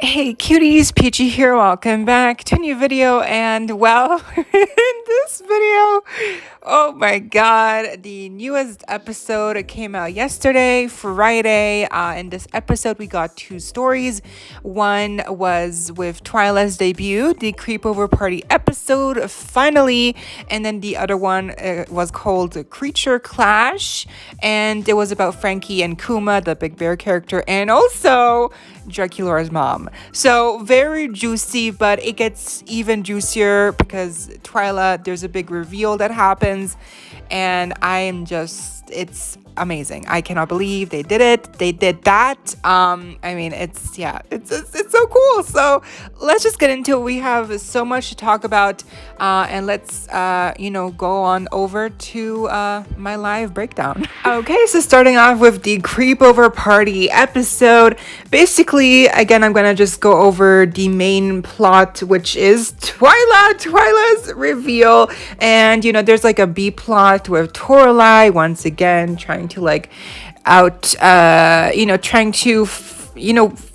Hey cuties, PeachY here. Welcome back to a new video. And well, in this video, oh my god, the newest episode came out yesterday, Friday. In this episode, we got two stories. One was with Twyla's debut, the Creepover Party episode, finally. And then the other one was called Creature Clash. And it was about Frankie and Kuma, the Big Bear character, and also Draculauras' mom. So very juicy, but it gets even juicier because Twyla, there's a big reveal that happens, and it's amazing. I cannot believe they did it. They did that. I mean, it's so cool. So let's just get into it. We have so much to talk about, and let's go on over to my live breakdown. Okay, so starting off with the Creepover Party episode. Basically, again, I'm gonna just go over the main plot, which is Twyla's reveal, and there's like a B plot with Toralei once again trying to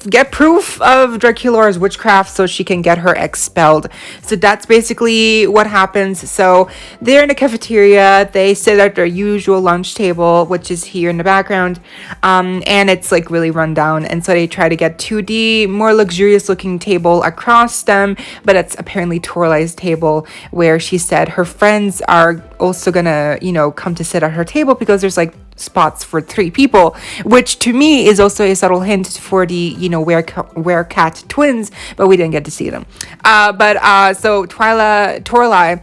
get proof of Draculauras' witchcraft so she can get her expelled. So that's basically what happens. So they're in the cafeteria. They sit at their usual lunch table, which is here in the background, and it's like really run down. And so they try to get to the more luxurious looking table across them, but it's apparently Toralei's table, where she said her friends are also gonna come to sit at her table because there's like spots for 3 people, which to me is also a subtle hint for the Werecat twins, but we didn't get to see them. So Toralei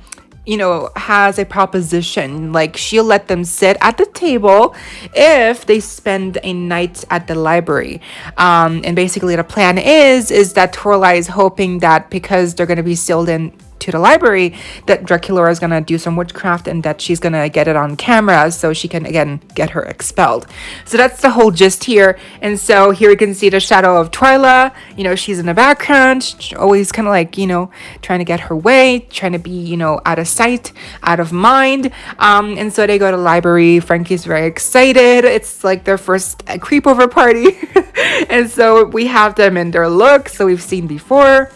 has a proposition, like she'll let them sit at the table if they spend a night at the library. And basically the plan is that Toralei is hoping that because they're going to be sealed in to the library, that Draculaura is gonna do some witchcraft and that she's gonna get it on camera so she can again get her expelled. So that's the whole gist here. And so here we can see the shadow of Twyla. She's in the background, always kind of like trying to get her way, trying to be out of sight, out of mind. And so they go to the library. Frankie's very excited. It's like their first creepover party. And so we have them in their look, so we've seen before.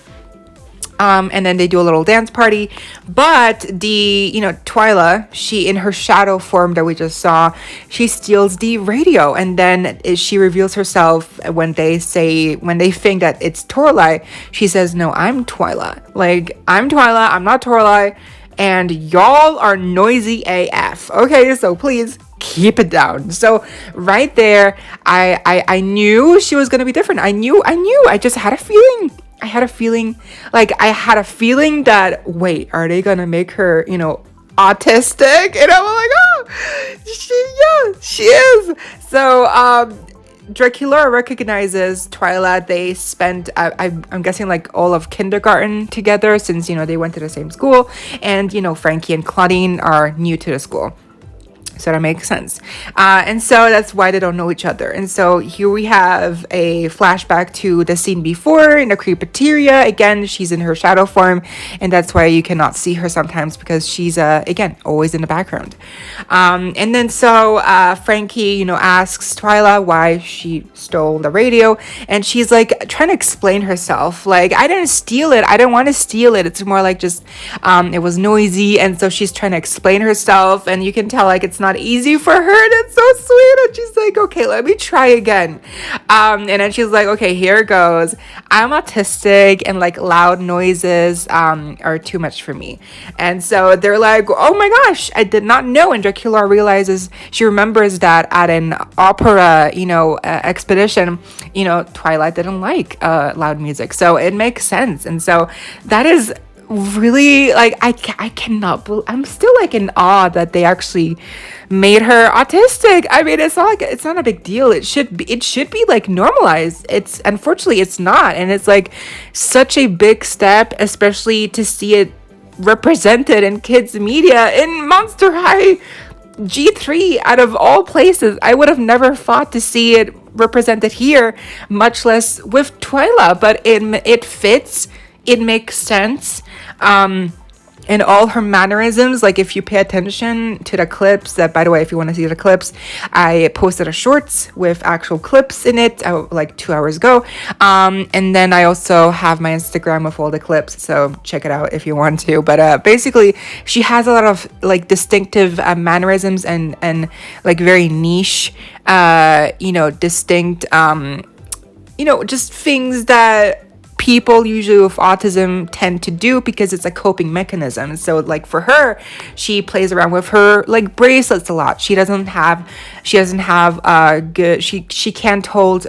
And then they do a little dance party, but Twyla, she in her shadow form that we just saw, she steals the radio, and then she reveals herself when they think that it's Toralei. She says, "No, I'm Twyla. Like I'm Twyla. I'm not Toralei, and y'all are noisy AF. Okay, so please." Keep it down. So right there, I knew she was gonna be different. I knew. I just had a feeling. I had a feeling that, wait, are they gonna make her, autistic? And I'm like, oh, she is. So, Draculaura recognizes Twyla. They spent, I'm guessing, like all of kindergarten together since, they went to the same school. And, Frankie and Claudine are new to the school. So that makes sense. And so that's why they don't know each other. And so here we have a flashback to the scene before in the creepateria. Again, she's in her shadow form, and that's why you cannot see her sometimes because she's, again, always in the background. And then so Frankie, asks Twyla why she stole the radio. And she's like trying to explain herself. Like, I didn't steal it. I don't want to steal it. It's more like just it was noisy. And so she's trying to explain herself. And you can tell like it's not easy for her. That's so sweet. And she's like, okay, let me try again. And then she's like, okay, here goes. I'm autistic, and like loud noises are too much for me. And so they're like, oh my gosh, I did not know. And Draculaura realizes, she remembers that at an opera expedition, Twyla didn't like loud music, so it makes sense. And so that is really like I cannot believe, I'm still like in awe that they actually made her autistic. I mean, it's not a big deal. It should be like normalized. It's unfortunately it's not, and it's like such a big step, especially to see it represented in kids media in Monster High G3 out of all places. I would have never thought to see it represented here, much less with Twyla, but it fits. It makes sense. and all her mannerisms. Like if you pay attention to the clips, that by the way, if you want to see the clips, I posted a shorts with actual clips in it like 2 hours ago, and then I also have my Instagram with all the clips, so check it out if you want to. But basically she has a lot of like distinctive mannerisms and like very niche distinct just things that people usually with autism tend to do because it's a coping mechanism. So like for her, she plays around with her like bracelets a lot. She doesn't have good, she can't hold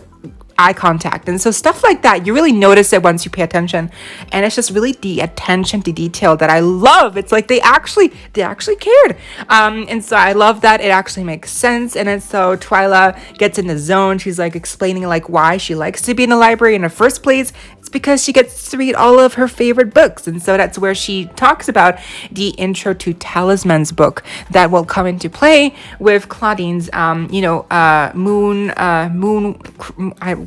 eye contact, and so stuff like that, you really notice it once you pay attention, and it's just really the attention to detail that I love. It's like they actually cared, and so I love that it actually makes sense. And then so Twyla gets in the zone. She's like explaining like why she likes to be in the library in the first place. It's because she gets to read all of her favorite books, and so that's where she talks about the Intro to Talismans book that will come into play with Claudine's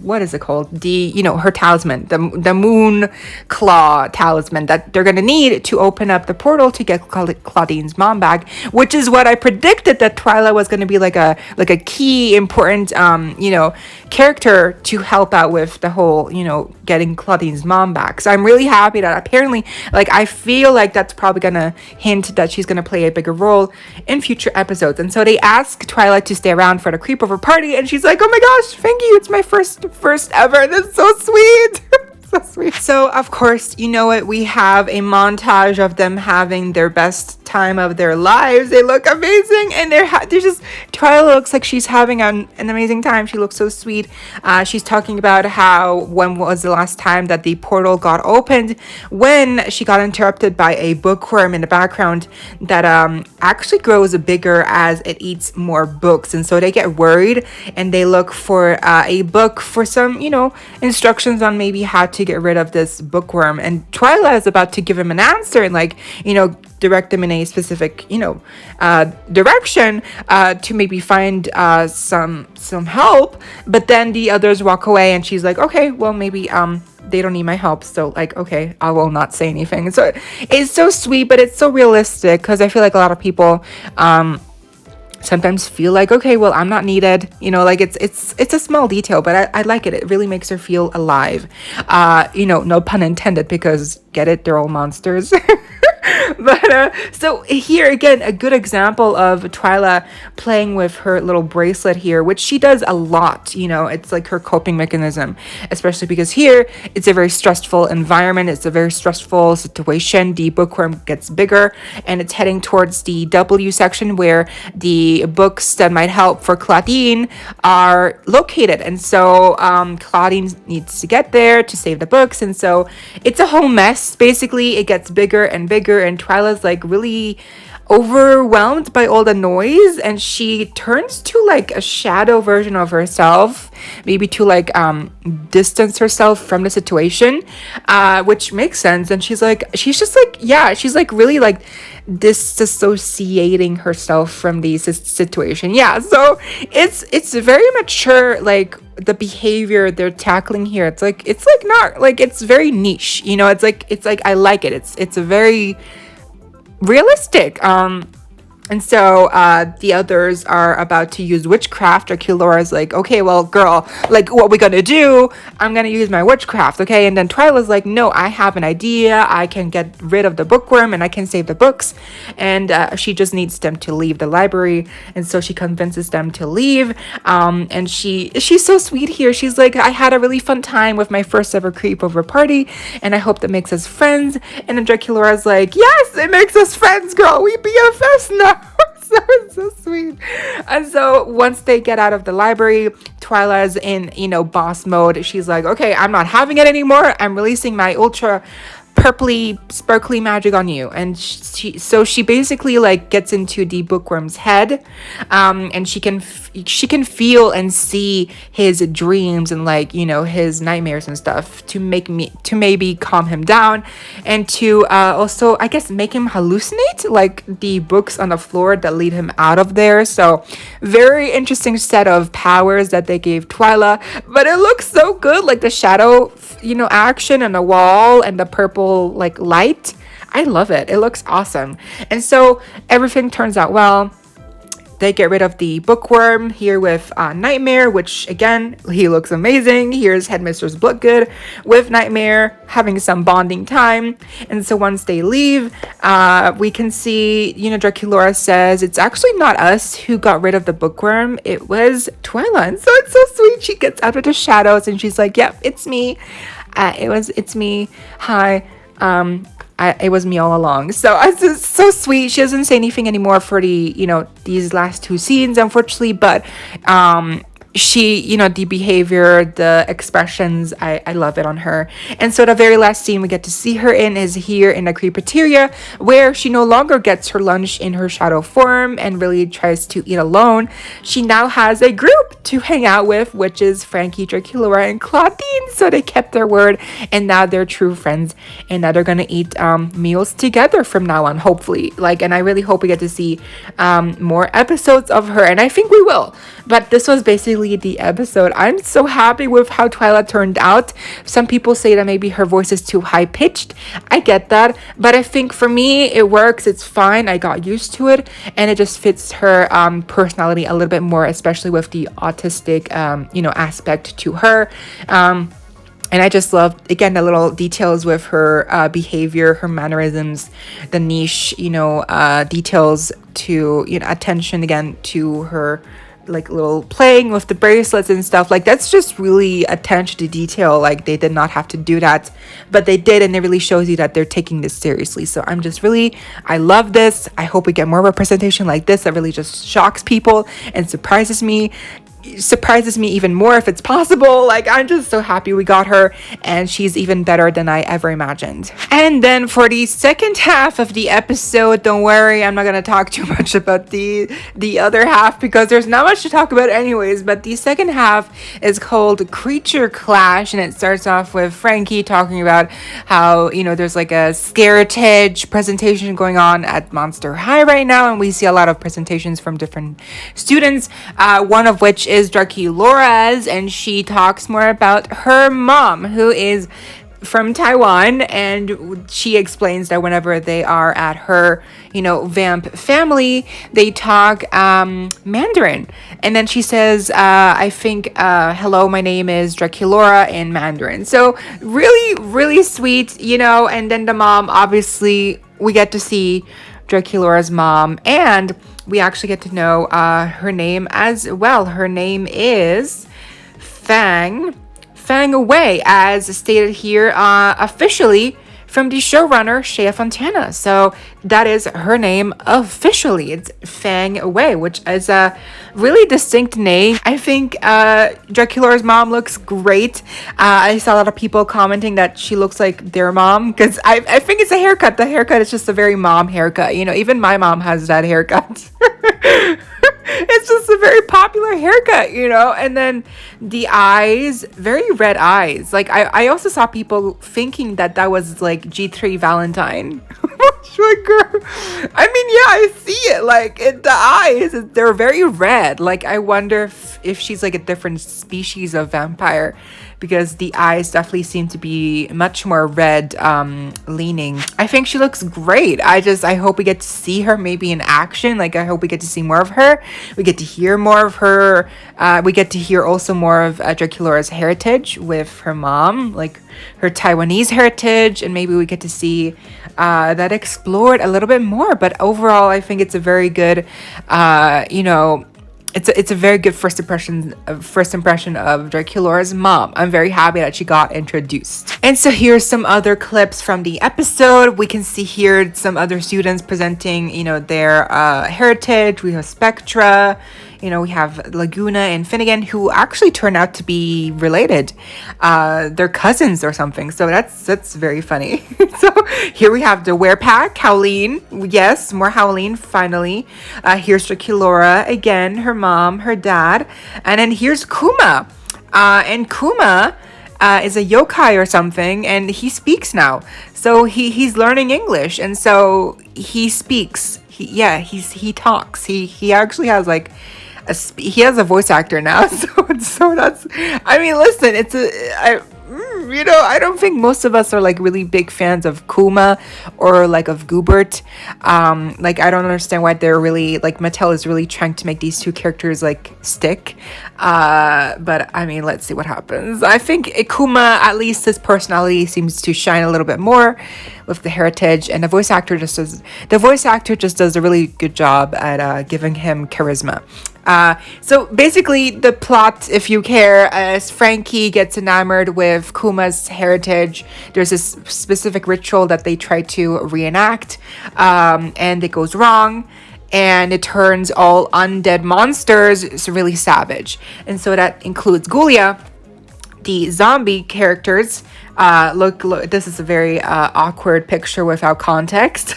what is it called? Her talisman, the moon claw talisman that they're gonna need to open up the portal to get Claudine's mom back, which is what I predicted that Twyla was gonna be like a key important character to help out with the whole getting Claudine's mom back. So I'm really happy that apparently, like, I feel like that's probably gonna hint that she's gonna play a bigger role in future episodes. And so they ask Twyla to stay around for the Creepover party, and she's like, oh my gosh, thank you, it's my first ever. That's so sweet. So sweet. So of course, we have a montage of them having their best time of their lives. They look amazing, and they're just Twyla looks like she's having an amazing time. She looks so sweet. She's talking about how when was the last time that the portal got opened, when she got interrupted by a bookworm in the background that actually grows bigger as it eats more books, and so they get worried and they look for a book for some instructions on maybe how to get rid of this bookworm. And Twyla is about to give him an answer and direct them in a specific direction to maybe find some help, but then the others walk away and she's like, okay, well maybe they don't need my help, so like, okay, I will not say anything. So it's so sweet, but it's so realistic, because I feel like a lot of people sometimes feel like, okay, well, I'm not needed, it's a small detail, but I like it. It really makes her feel alive. No pun intended, because get it, they're all monsters. But so here again, a good example of Twyla playing with her little bracelet here, which she does a lot. It's like her coping mechanism, especially because here it's a very stressful environment. It's a very stressful situation. The bookworm gets bigger and it's heading towards the W section where the books that might help for Claudine are located. And so Claudine needs to get there to save the books. And so it's a whole mess. Basically, it gets bigger and bigger, and Twyla's like really overwhelmed by all the noise, and she turns to like a shadow version of herself, maybe to like distance herself from the situation, which makes sense. And she's just like really like disassociating herself from the situation. So it's very mature, like the behavior they're tackling here. It's not like, it's very niche, it's like I like it. It's a very realistic. And so the others are about to use witchcraft. Draculauras like, okay, well, girl, like, what we gonna do? I'm gonna use my witchcraft, okay? And then Twyla's like, no, I have an idea. I can get rid of the bookworm and I can save the books. And she just needs them to leave the library. And so she convinces them to leave. And she's so sweet here. She's like, I had a really fun time with my first ever Creepover party, and I hope that makes us friends. And then Draculauras like, yes, it makes us friends, girl. We BFFs now. So it's so sweet. And so once they get out of the library, Twyla's in boss mode. She's like, okay, I'm not having it anymore. I'm releasing my ultra purpley sparkly magic on you. And she basically like gets into the bookworm's head, and she can feel and see his dreams and like his nightmares and stuff, to maybe calm him down, and to also I guess make him hallucinate like the books on the floor that lead him out of there. So very interesting set of powers that they gave Twyla, but it looks so good, like the shadow action on the wall and the purple like light. I love it. It looks awesome. And so everything turns out well. They get rid of the bookworm here with Nightmare, which again, he looks amazing. Here's Headmistress Bloodgood with Nightmare having some bonding time. And so once they leave, we can see, Draculauras says it's actually not us who got rid of the bookworm. It was Twyla. And so it's so sweet. She gets out of the shadows and she's like, yep, it's me. It's me. Hi. It was me all along. So it's just so sweet. She doesn't say anything anymore for these last two scenes, unfortunately, but she, the behavior, the expressions, I love it on her. And so the very last scene we get to see her in is here in the Creepoteria, where she no longer gets her lunch in her shadow form and really tries to eat alone. She now has a group to hang out with, which is Frankie, Draculaura, and Claudine. So they kept their word, and now they're true friends, and now they're gonna eat meals together from now on, hopefully. And I really hope we get to see more episodes of her, and I think we will. But this was basically the episode. I'm so happy with how Twyla turned out. Some people say that maybe her voice is too high pitched. I get that, but I think for me it works. It's fine. I got used to it, and it just fits her personality a little bit more, especially with the autistic aspect to her. And I just love, again, the little details with her behavior, her mannerisms, the niche, details to, attention again to her, little playing with the bracelets and stuff. That's just really attention to detail. They did not have to do that, but they did, and it really shows you that they're taking this seriously. So I love this. I hope we get more representation like this that really just shocks people and surprises me even more if it's possible. I'm just so happy we got her, and she's even better than I ever imagined. And then for the second half of the episode, don't worry, I'm not gonna talk too much about the other half because there's not much to talk about anyways, but the second half is called Creature Clash, and it starts off with Frankie talking about how there's a Scaritage presentation going on at Monster High right now, and we see a lot of presentations from different students, one of which is Draculauras, and she talks more about her mom, who is from Taiwan, and she explains that whenever they are at her vamp family, they talk Mandarin, and then she says I think hello, my name is Draculaura in Mandarin. So really, really sweet, and then the mom, obviously we get to see Draculaura's mom, and we actually get to know her name as well. Her name is Fang Wei, as stated here officially from the showrunner, Shea Fontana. So that is her name officially. It's Fang Wei, which is a really distinct name. I think Draculaura's mom looks great. I saw a lot of people commenting that she looks like their mom, because I think it's a haircut. The haircut is just a very mom haircut. Even my mom has that haircut. It's just a very popular haircut, and then the eyes, very red eyes. I also saw people thinking that was G3 Valentine. Girl. I mean, yeah, I see it. The eyes, they're very red. I wonder if she's a different species of vampire, because the eyes definitely seem to be much more red leaning. I think she looks great. I hope we get to see her maybe in action. I hope we get to see more of her. We get to hear more of her. We get to hear also more of Draculaura's heritage with her mom, her Taiwanese heritage, and maybe we get to see that explored a little bit more. But overall, I think it's a very good it's a very good first impression of Draculaura's mom. I'm very happy that she got introduced. And so here's some other clips from the episode. We can see here some other students presenting, their heritage. We have Spectra. We have Laguna and Finnegan, who actually turn out to be related. They're cousins or something. So that's very funny. So here we have the Werepack, Howleen. Yes, more Howleen, finally. Here's Draculaura again, her mom, her dad. And then here's Kuma. And Kuma is a yokai or something, and he speaks now. So he's learning English, and so he speaks. He talks. He actually has he has a voice actor now, so that's. I mean, listen, you know, I don't think most of us are like really big fans of Kuma or like of Goobert. Like I don't understand why they're really like Mattel is really trying to make these two characters like stick. But I mean, let's see what happens. I think Kuma, at least his personality seems to shine a little bit more with the heritage, and the voice actor just does a really good job at giving him charisma. So basically the plot, if you care, as Frankie gets enamored with Kuma's heritage, there's this specific ritual that they try to reenact, and it goes wrong, and it turns all undead monsters really savage. And so that includes Gulia. The zombie characters, look, this is a very awkward picture without context.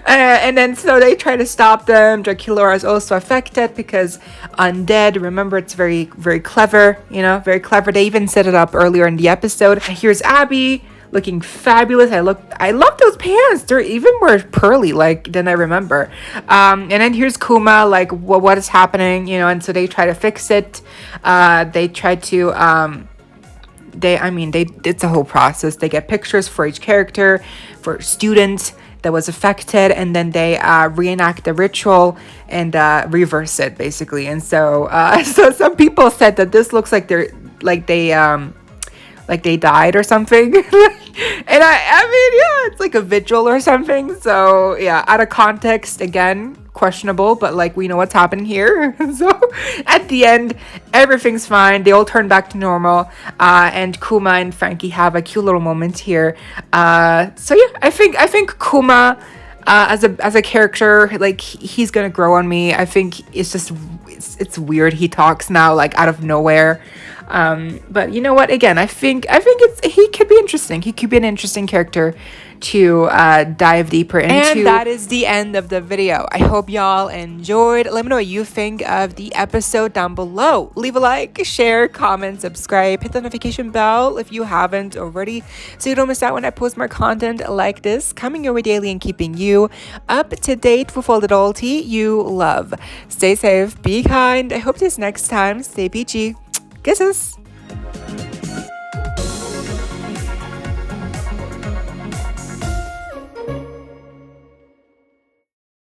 And then so they try to stop them. Draculauras is also affected because undead, remember, it's very, very clever, you know, very clever. They even set it up earlier in the episode. Here's Abby looking fabulous. I love those pants. They're even more pearly like than I remember. And then here's Kuma, like, what is happening, you know? And so they try to fix it. They try to it's a whole process. They get pictures for each character, for student that was affected, and then they reenact the ritual and reverse it basically. And so so some people said that this looks like they died or something. And I mean, yeah, it's like a vigil or something. So yeah, out of context, again, questionable, but like we know what's happening here. So at the end, everything's fine. They all turn back to normal, and Kuma and Frankie have a cute little moment here. So yeah, I think Kuma as a character, like he's gonna grow on me. I think it's weird he talks now like out of nowhere. But you know what? Again, I think he could be interesting. He could be an interesting character to dive deeper into. And that is the end of the video. I hope y'all enjoyed. Let me know what you think of the episode down below. Leave a like, share, comment, subscribe, hit the notification bell if you haven't already, so you don't miss out when I post more content like this, coming your way daily and keeping you up to date with all the adulty you love. Stay safe, be kind. I hope this next time. Stay peachy. Kisses.